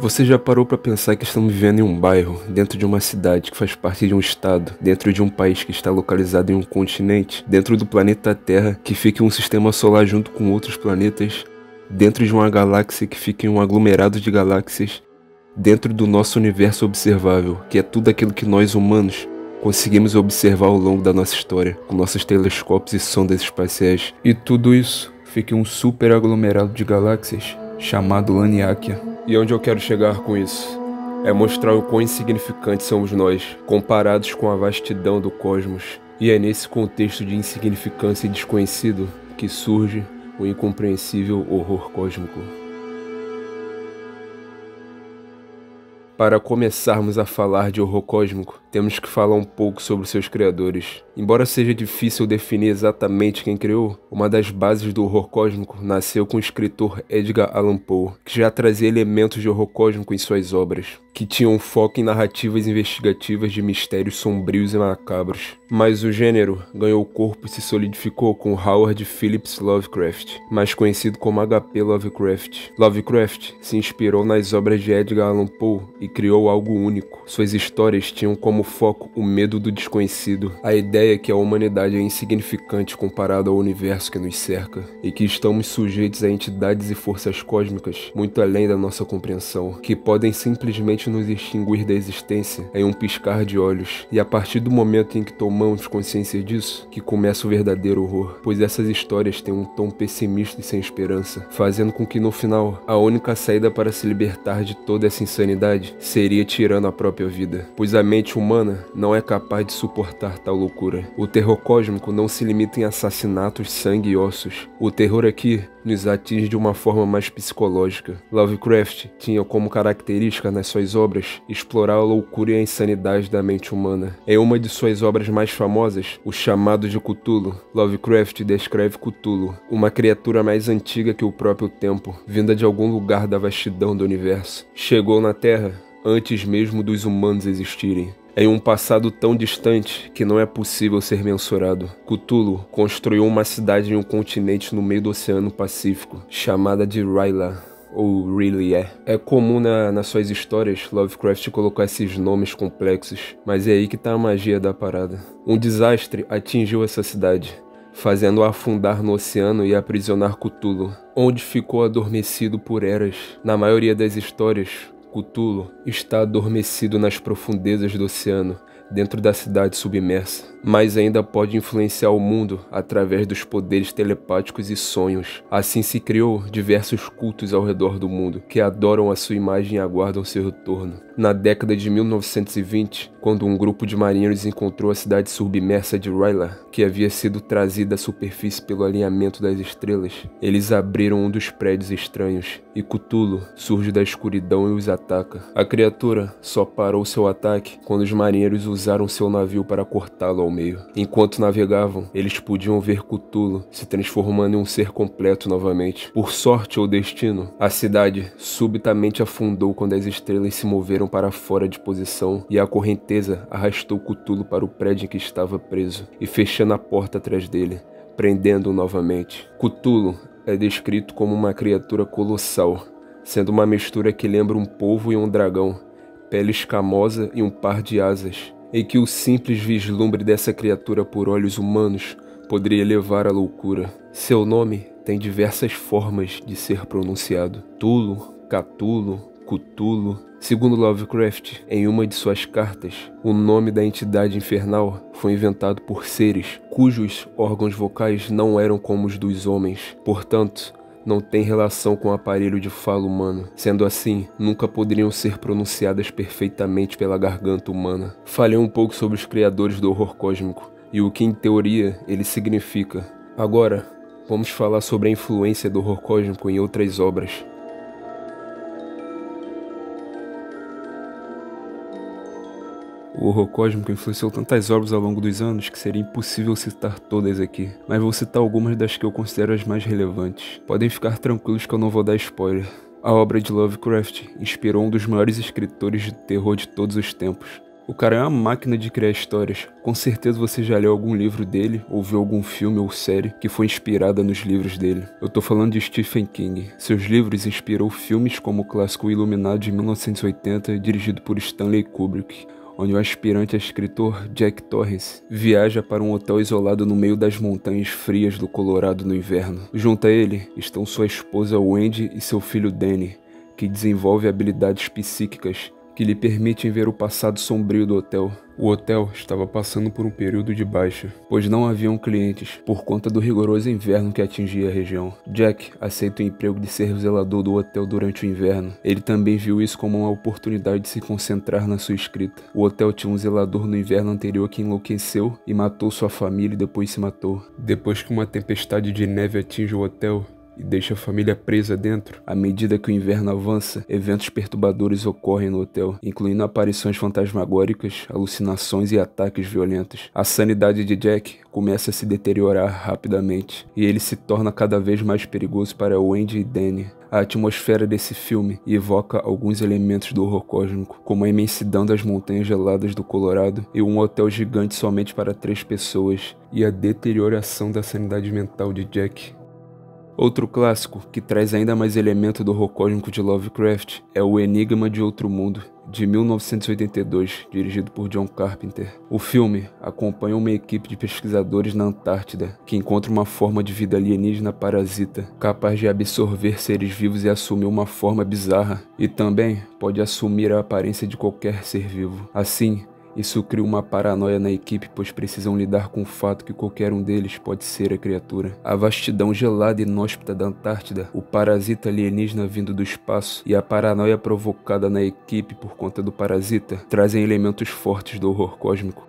Você já parou para pensar que estamos vivendo em um bairro, dentro de uma cidade que faz parte de um estado, dentro de um país que está localizado em um continente, dentro do planeta Terra, que fica em um sistema solar junto com outros planetas, dentro de uma galáxia que fica em um aglomerado de galáxias, dentro do nosso universo observável, que é tudo aquilo que nós humanos conseguimos observar ao longo da nossa história, com nossos telescópios e sondas espaciais. E tudo isso fica em um super aglomerado de galáxias chamado Laniakea. E onde eu quero chegar com isso é mostrar o quão insignificantes somos nós, comparados com a vastidão do cosmos. E é nesse contexto de insignificância e desconhecido que surge o incompreensível horror cósmico. Para começarmos a falar de horror cósmico, temos que falar um pouco sobre seus criadores. Embora seja difícil definir exatamente quem criou, uma das bases do horror cósmico nasceu com o escritor Edgar Allan Poe, que já trazia elementos de horror cósmico em suas obras, que tinham um foco em narrativas investigativas de mistérios sombrios e macabros. Mas o gênero ganhou corpo e se solidificou com Howard Phillips Lovecraft, mais conhecido como H.P. Lovecraft. Lovecraft se inspirou nas obras de Edgar Allan Poe e criou algo único. Suas histórias tinham como foco o medo do desconhecido, a ideia que a humanidade é insignificante comparado ao universo que nos cerca, e que estamos sujeitos a entidades e forças cósmicas muito além da nossa compreensão, que podem simplesmente nos extinguir da existência em um piscar de olhos. E a partir do momento em que tomamos consciência disso, que começa o verdadeiro horror, pois essas histórias têm um tom pessimista e sem esperança, fazendo com que no final, a única saída para se libertar de toda essa insanidade seria tirando a própria vida, pois a mente humana não é capaz de suportar tal loucura. O terror cósmico não se limita em assassinatos, sangue e ossos. O terror aqui nos atinge de uma forma mais psicológica. Lovecraft tinha como característica nas suas obras explorar a loucura e a insanidade da mente humana. Em uma de suas obras mais famosas, O Chamado de Cthulhu, Lovecraft descreve Cthulhu, uma criatura mais antiga que o próprio tempo, vinda de algum lugar da vastidão do universo. Chegou na Terra antes mesmo dos humanos existirem, em um passado tão distante que não é possível ser mensurado. Cthulhu construiu uma cidade em um continente no meio do Oceano Pacífico, chamada de R'lyeh, ou R'lyeh. É comum nas suas histórias Lovecraft colocar esses nomes complexos, mas é aí que tá a magia da parada. Um desastre atingiu essa cidade, fazendo-a afundar no oceano e aprisionar Cthulhu, onde ficou adormecido por eras. Na maioria das histórias, Cthulhu está adormecido nas profundezas do oceano, dentro da cidade submersa, mas ainda pode influenciar o mundo através dos poderes telepáticos e sonhos. Assim se criou diversos cultos ao redor do mundo, que adoram a sua imagem e aguardam seu retorno. Na década de 1920, quando um grupo de marinheiros encontrou a cidade submersa de R'lyeh, que havia sido trazida à superfície pelo alinhamento das estrelas, eles abriram um dos prédios estranhos, e Cthulhu surge da escuridão e os ataca. A criatura só parou seu ataque quando os marinheiros usaram seu navio para cortá-lo ao meio. Enquanto navegavam, eles podiam ver Cthulhu se transformando em um ser completo novamente. Por sorte ou destino, a cidade subitamente afundou quando as estrelas se moveram para fora de posição e a correnteza arrastou Cthulhu para o prédio em que estava preso e fechando a porta atrás dele, prendendo-o novamente. Cthulhu é descrito como uma criatura colossal, sendo uma mistura que lembra um polvo e um dragão, pele escamosa e um par de asas, e que o simples vislumbre dessa criatura por olhos humanos poderia levar à loucura. Seu nome tem diversas formas de ser pronunciado: Tulu, Cthulhu, Cthulhu. Segundo Lovecraft, em uma de suas cartas, o nome da entidade infernal foi inventado por seres cujos órgãos vocais não eram como os dos homens, portanto, não tem relação com o aparelho de fala humano. Sendo assim, nunca poderiam ser pronunciadas perfeitamente pela garganta humana. Falei um pouco sobre os criadores do horror cósmico e o que em teoria ele significa. Agora, vamos falar sobre a influência do horror cósmico em outras obras. O horror cósmico influenciou tantas obras ao longo dos anos que seria impossível citar todas aqui, mas vou citar algumas das que eu considero as mais relevantes. Podem ficar tranquilos que eu não vou dar spoiler. A obra de Lovecraft inspirou um dos maiores escritores de terror de todos os tempos, O cara é uma máquina de criar histórias. Com certeza você já leu algum livro dele, ou viu algum filme ou série que foi inspirada nos livros dele. Eu tô falando de Stephen King. Seus livros inspirou filmes como o clássico Iluminado de 1980, dirigido por Stanley Kubrick, onde o aspirante a escritor Jack Torrance viaja para um hotel isolado no meio das montanhas frias do Colorado no inverno. Junto a ele estão sua esposa Wendy e seu filho Danny, que desenvolve habilidades psíquicas que lhe permitem ver o passado sombrio do hotel. O hotel estava passando por um período de baixa, pois não haviam clientes por conta do rigoroso inverno que atingia a região. Jack aceita o emprego de ser zelador do hotel durante o inverno. Ele também viu isso como uma oportunidade de se concentrar na sua escrita. O hotel tinha um zelador no inverno anterior que enlouqueceu e matou sua família e depois se matou. Depois que uma tempestade de neve atinge o hotel e deixa a família presa dentro, à medida que o inverno avança, eventos perturbadores ocorrem no hotel, incluindo aparições fantasmagóricas, alucinações e ataques violentos. A sanidade de Jack começa a se deteriorar rapidamente, e ele se torna cada vez mais perigoso para Wendy e Danny. A atmosfera desse filme evoca alguns elementos do horror cósmico, como a imensidão das montanhas geladas do Colorado e um hotel gigante somente para 3 pessoas, e a deterioração da sanidade mental de Jack. Outro clássico que traz ainda mais elemento do horror cósmico de Lovecraft é O Enigma de Outro Mundo, de 1982, dirigido por John Carpenter. O filme acompanha uma equipe de pesquisadores na Antártida que encontra uma forma de vida alienígena parasita, capaz de absorver seres vivos e assumir uma forma bizarra, e também pode assumir a aparência de qualquer ser vivo. Assim, isso cria uma paranoia na equipe, pois precisam lidar com o fato que qualquer um deles pode ser a criatura. A vastidão gelada e inóspita da Antártida, o parasita alienígena vindo do espaço e a paranoia provocada na equipe por conta do parasita trazem elementos fortes do horror cósmico.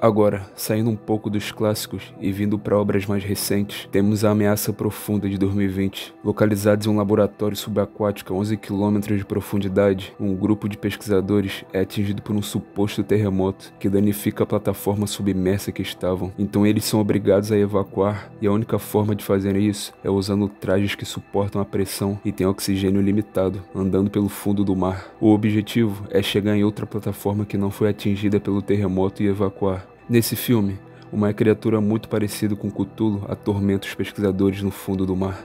Agora, saindo um pouco dos clássicos e vindo para obras mais recentes, temos A Ameaça Profunda de 2020. Localizados em um laboratório subaquático a 11 km de profundidade, um grupo de pesquisadores é atingido por um suposto terremoto que danifica a plataforma submersa que estavam. Então eles são obrigados a evacuar, e a única forma de fazerem isso é usando trajes que suportam a pressão e têm oxigênio limitado, andando pelo fundo do mar. O objetivo é chegar em outra plataforma que não foi atingida pelo terremoto e evacuar. Nesse filme, uma criatura muito parecida com Cthulhu atormenta os pesquisadores no fundo do mar.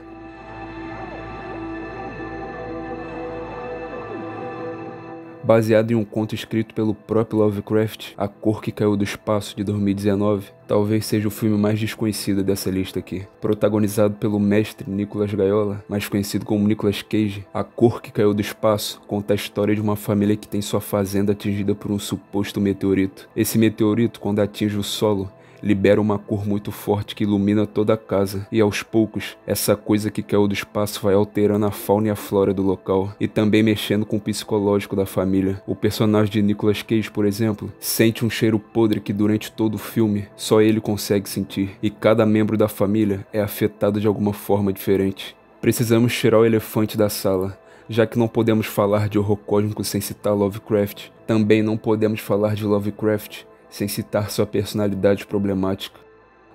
Baseado em um conto escrito pelo próprio Lovecraft, A Cor que Caiu do Espaço, de 2019, talvez seja o filme mais desconhecido dessa lista aqui. Protagonizado pelo mestre Nicolas Gaiola, mais conhecido como Nicolas Cage, A Cor que Caiu do Espaço conta a história de uma família que tem sua fazenda atingida por um suposto meteorito. Esse meteorito, quando atinge o solo, libera uma cor muito forte que ilumina toda a casa, e aos poucos, essa coisa que caiu do espaço vai alterando a fauna e a flora do local, e também mexendo com o psicológico da família. O personagem de Nicolas Cage, por exemplo, sente um cheiro podre que durante todo o filme só ele consegue sentir, e cada membro da família é afetado de alguma forma diferente. Precisamos tirar o elefante da sala. Já que não podemos falar de horror cósmico sem citar Lovecraft, também não podemos falar de Lovecraft sem citar sua personalidade problemática.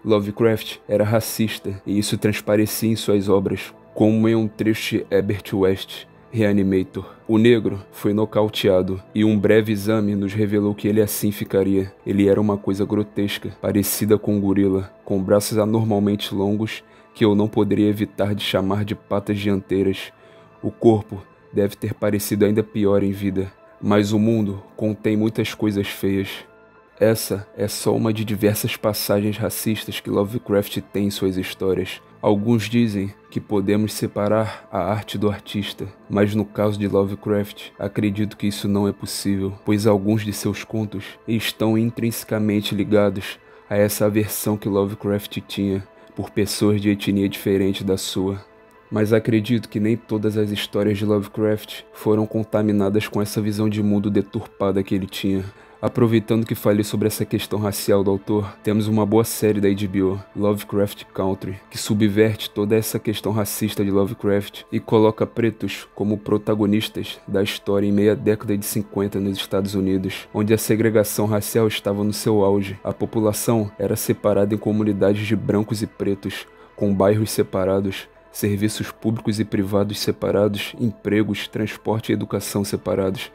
Lovecraft era racista, e isso transparecia em suas obras, como em um trecho de Herbert West, Reanimator. O negro foi nocauteado, e um breve exame nos revelou que ele assim ficaria. Ele era uma coisa grotesca, parecida com um gorila, com braços anormalmente longos que eu não poderia evitar de chamar de patas dianteiras. O corpo deve ter parecido ainda pior em vida, mas o mundo contém muitas coisas feias. Essa é só uma de diversas passagens racistas que Lovecraft tem em suas histórias. Alguns dizem que podemos separar a arte do artista, mas no caso de Lovecraft, acredito que isso não é possível, pois alguns de seus contos estão intrinsecamente ligados a essa aversão que Lovecraft tinha por pessoas de etnia diferente da sua. Mas acredito que nem todas as histórias de Lovecraft foram contaminadas com essa visão de mundo deturpada que ele tinha. Aproveitando que falei sobre essa questão racial do autor, temos uma boa série da HBO, Lovecraft Country, que subverte toda essa questão racista de Lovecraft e coloca pretos como protagonistas da história em meia década de 50 nos Estados Unidos, onde a segregação racial estava no seu auge. A população era separada em comunidades de brancos e pretos, com bairros separados, serviços públicos e privados separados, empregos, transporte e educação separados.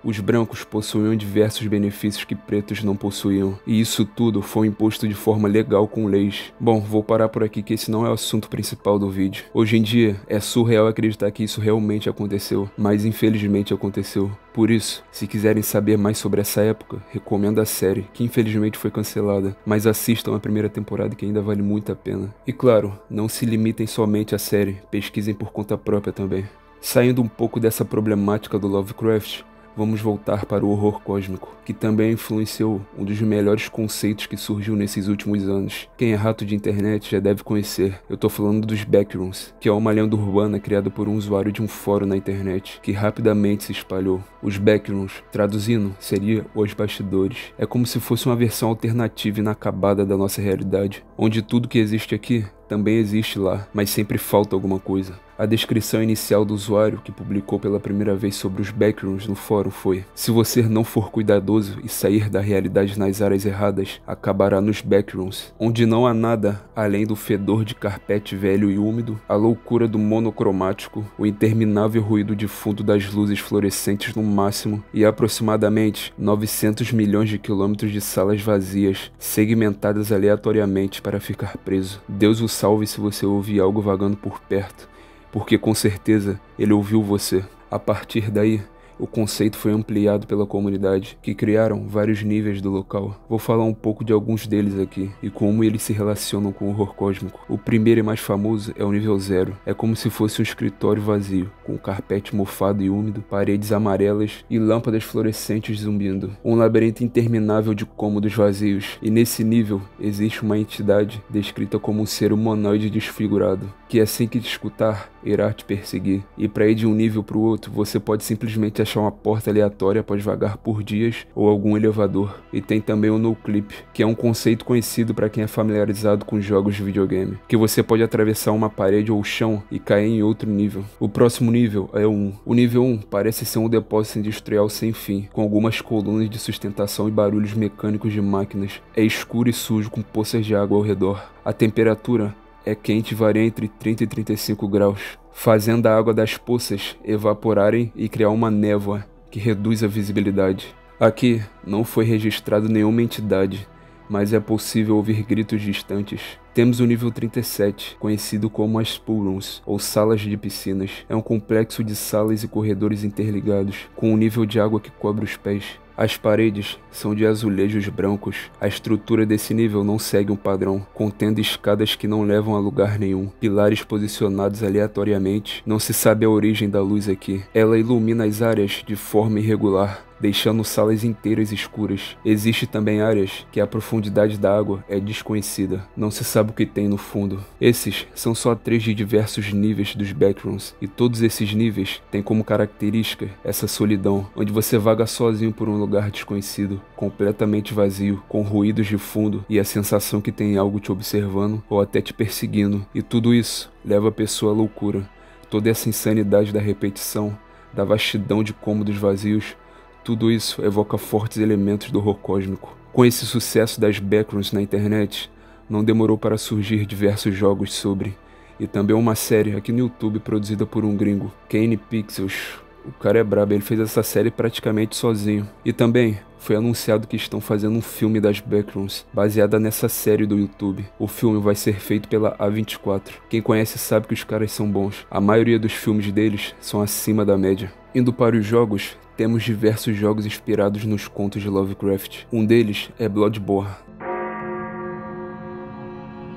Os brancos possuíam diversos benefícios que pretos não possuíam, e isso tudo foi imposto de forma legal com leis. Bom, vou parar por aqui que esse não é o assunto principal do vídeo. Hoje em dia, é surreal acreditar que isso realmente aconteceu, mas infelizmente aconteceu. Por isso, se quiserem saber mais sobre essa época, recomendo a série, que infelizmente foi cancelada, mas assistam a primeira temporada que ainda vale muito a pena. E claro, não se limitem somente à série, pesquisem por conta própria também. Saindo um pouco dessa problemática do Lovecraft, vamos voltar para o horror cósmico, que também influenciou um dos melhores conceitos que surgiu nesses últimos anos. Quem é rato de internet já deve conhecer. Eu tô falando dos backrooms, que é uma lenda urbana criada por um usuário de um fórum na internet, que rapidamente se espalhou. Os backrooms, traduzindo, seria os bastidores. É como se fosse uma versão alternativa e inacabada da nossa realidade, onde tudo que existe aqui também existe lá, mas sempre falta alguma coisa. A descrição inicial do usuário que publicou pela primeira vez sobre os backrooms no fórum foi: se você não for cuidadoso e sair da realidade nas áreas erradas, acabará nos backrooms, onde não há nada além do fedor de carpete velho e úmido, a loucura do monocromático, o interminável ruído de fundo das luzes fluorescentes no máximo e aproximadamente 900 milhões de quilômetros de salas vazias, segmentadas aleatoriamente para ficar preso. Deus o salve se você ouvir algo vagando por perto, porque com certeza ele ouviu você. A partir daí, o conceito foi ampliado pela comunidade, que criaram vários níveis do local. Vou falar um pouco de alguns deles aqui, e como eles se relacionam com o horror cósmico. O primeiro e mais famoso é o nível 0. É como se fosse um escritório vazio, com carpete mofado e úmido, paredes amarelas e lâmpadas fluorescentes zumbindo. Um labirinto interminável de cômodos vazios, e nesse nível existe uma entidade descrita como um ser humanoide desfigurado, que assim que te escutar, irá te perseguir. E para ir de um nível para o outro, você pode simplesmente achar uma porta aleatória após vagar por dias ou algum elevador. E tem também o no-clip, que é um conceito conhecido para quem é familiarizado com jogos de videogame, que você pode atravessar uma parede ou o chão e cair em outro nível. O próximo nível é o 1. O nível 1 parece ser um depósito industrial sem fim, com algumas colunas de sustentação e barulhos mecânicos de máquinas. É escuro e sujo com poças de água ao redor. A temperatura é quente e varia entre 30 e 35 graus, fazendo a água das poças evaporarem e criar uma névoa que reduz a visibilidade. Aqui não foi registrado nenhuma entidade, mas é possível ouvir gritos distantes. Temos o nível 37, conhecido como as pool rooms, ou salas de piscinas. É um complexo de salas e corredores interligados, com um nível de água que cobre os pés. As paredes são de azulejos brancos. A estrutura desse nível não segue um padrão, contendo escadas que não levam a lugar nenhum, pilares posicionados aleatoriamente. Não se sabe a origem da luz aqui. Ela ilumina as áreas de forma irregular, deixando salas inteiras escuras. Existe também áreas que a profundidade da água é desconhecida. Não se sabe o que tem no fundo. Esses são só 3 de diversos níveis dos backrooms, e todos esses níveis têm como característica essa solidão, onde você vaga sozinho por um lugar desconhecido, completamente vazio, com ruídos de fundo e a sensação que tem algo te observando ou até te perseguindo. E tudo isso leva a pessoa à loucura. Toda essa insanidade da repetição, da vastidão de cômodos vazios, tudo isso evoca fortes elementos do horror cósmico. Com esse sucesso das backrooms na internet, não demorou para surgir diversos jogos sobre, e também uma série aqui no YouTube produzida por um gringo, Kane Pixels. O cara é brabo, ele fez essa série praticamente sozinho. E também foi anunciado que estão fazendo um filme das backrooms, baseada nessa série do YouTube. O filme vai ser feito pela A24. Quem conhece sabe que os caras são bons. A maioria dos filmes deles são acima da média. Indo para os jogos, temos diversos jogos inspirados nos contos de Lovecraft. Um deles é Bloodborne.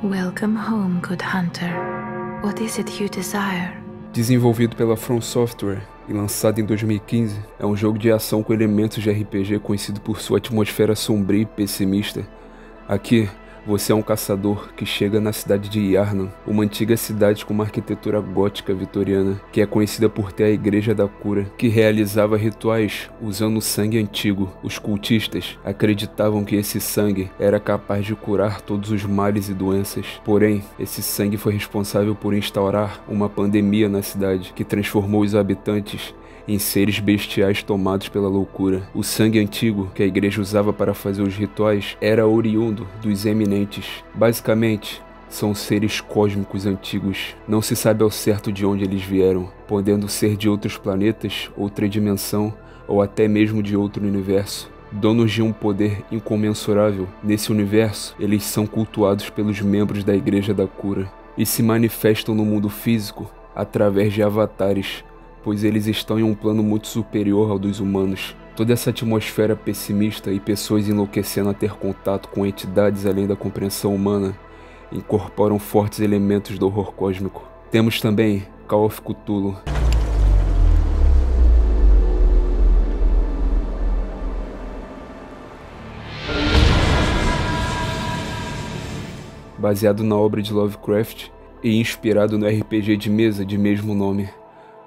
Welcome home, good hunter. What is it you desire? Desenvolvido pela From Software e lançado em 2015, é um jogo de ação com elementos de RPG conhecido por sua atmosfera sombria e pessimista. Aqui, você é um caçador que chega na cidade de Yharnam, uma antiga cidade com uma arquitetura gótica vitoriana, que é conhecida por ter a Igreja da Cura, que realizava rituais usando sangue antigo. Os cultistas acreditavam que esse sangue era capaz de curar todos os males e doenças. Porém, esse sangue foi responsável por instaurar uma pandemia na cidade, que transformou os habitantes em seres bestiais tomados pela loucura. O sangue antigo que a igreja usava para fazer os rituais era oriundo dos eminentes. Basicamente, são seres cósmicos antigos. Não se sabe ao certo de onde eles vieram, podendo ser de outros planetas, outra dimensão ou até mesmo de outro universo. Donos de um poder incomensurável, nesse universo, eles são cultuados pelos membros da Igreja da Cura e se manifestam no mundo físico através de avatares, pois eles estão em um plano muito superior ao dos humanos. Toda essa atmosfera pessimista e pessoas enlouquecendo a ter contato com entidades além da compreensão humana incorporam fortes elementos do horror cósmico. Temos também Call of Cthulhu. Baseado na obra de Lovecraft e inspirado no RPG de mesa de mesmo nome.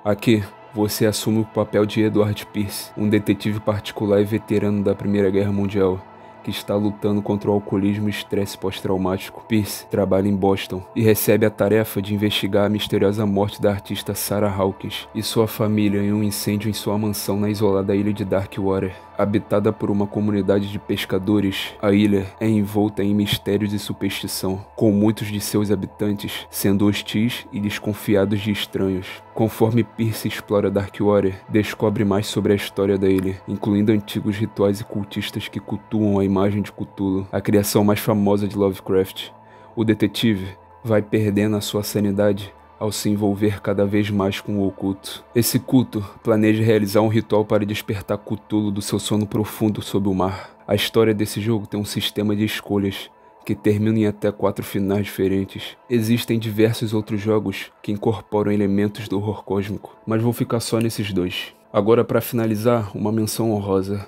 Aqui, você assume o papel de Edward Pierce, um detetive particular e veterano da Primeira Guerra Mundial, que está lutando contra o alcoolismo e estresse pós-traumático. Pierce trabalha em Boston e recebe a tarefa de investigar a misteriosa morte da artista Sarah Hawkins e sua família em um incêndio em sua mansão na isolada ilha de Darkwater. Habitada por uma comunidade de pescadores, a ilha é envolta em mistérios e superstição, com muitos de seus habitantes sendo hostis e desconfiados de estranhos. Conforme Pierce explora Darkwater, descobre mais sobre a história da ilha, incluindo antigos rituais e cultistas que cultuam a imagem de Cthulhu, a criação mais famosa de Lovecraft. O detetive vai perdendo a sua sanidade ao se envolver cada vez mais com o oculto. Esse culto planeja realizar um ritual para despertar Cthulhu do seu sono profundo sob o mar. A história desse jogo tem um sistema de escolhas que terminam em até 4 finais diferentes. Existem diversos outros jogos que incorporam elementos do horror cósmico, mas vou ficar só nesses 2. Agora, para finalizar, uma menção honrosa.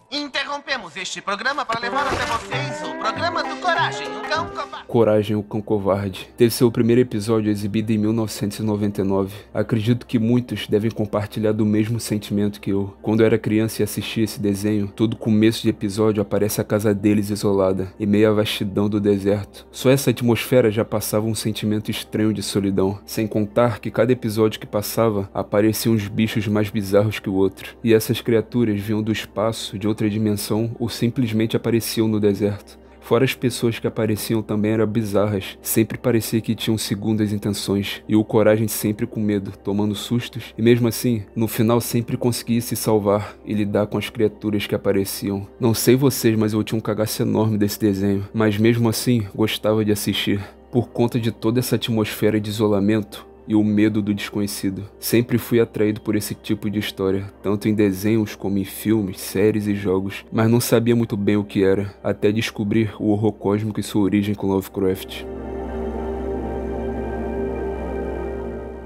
Interrompemos este programa para levar até vocês o programa do Coragem, o Cão Covarde. Coragem, o Cão Covarde teve seu primeiro episódio exibido em 1999. Acredito que muitos devem compartilhar do mesmo sentimento que eu. Quando eu era criança e assistia esse desenho, todo começo de episódio aparece a casa deles isolada, em meio à vastidão do deserto. Só essa atmosfera já passava um sentimento estranho de solidão, sem contar que cada episódio que passava apareciam uns bichos mais bizarros que o outro. E essas criaturas vinham do espaço, de outra dimensão, ou simplesmente apareciam no deserto. Fora as pessoas que apareciam também eram bizarras, sempre parecia que tinham segundas intenções, e o Coragem sempre com medo, tomando sustos, e mesmo assim, no final sempre conseguia se salvar e lidar com as criaturas que apareciam. Não sei vocês, mas eu tinha um cagaço enorme desse desenho, mas mesmo assim, gostava de assistir. Por conta de toda essa atmosfera de isolamento, e o medo do desconhecido. Sempre fui atraído por esse tipo de história, tanto em desenhos como em filmes, séries e jogos, mas não sabia muito bem o que era, até descobrir o horror cósmico e sua origem com Lovecraft.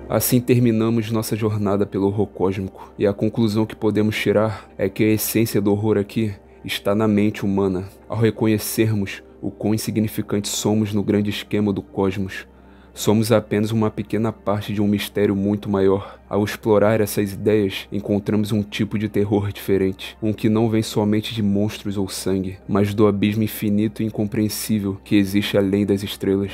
Assim terminamos nossa jornada pelo horror cósmico, e a conclusão que podemos tirar é que a essência do horror aqui está na mente humana. Ao reconhecermos o quão insignificantes somos no grande esquema do cosmos, somos apenas uma pequena parte de um mistério muito maior. Ao explorar essas ideias, encontramos um tipo de terror diferente, um que não vem somente de monstros ou sangue, mas do abismo infinito e incompreensível que existe além das estrelas.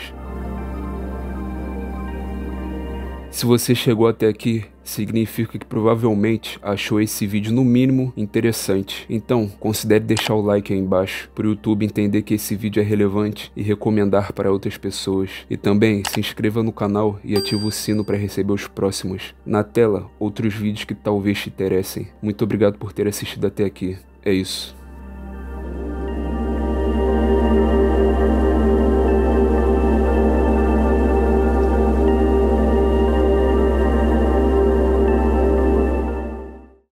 Se você chegou até aqui, significa que provavelmente achou esse vídeo no mínimo interessante. Então, considere deixar o like aí embaixo, para o YouTube entender que esse vídeo é relevante e recomendar para outras pessoas. E também se inscreva no canal e ative o sino para receber os próximos. Na tela, outros vídeos que talvez te interessem. Muito obrigado por ter assistido até aqui. É isso.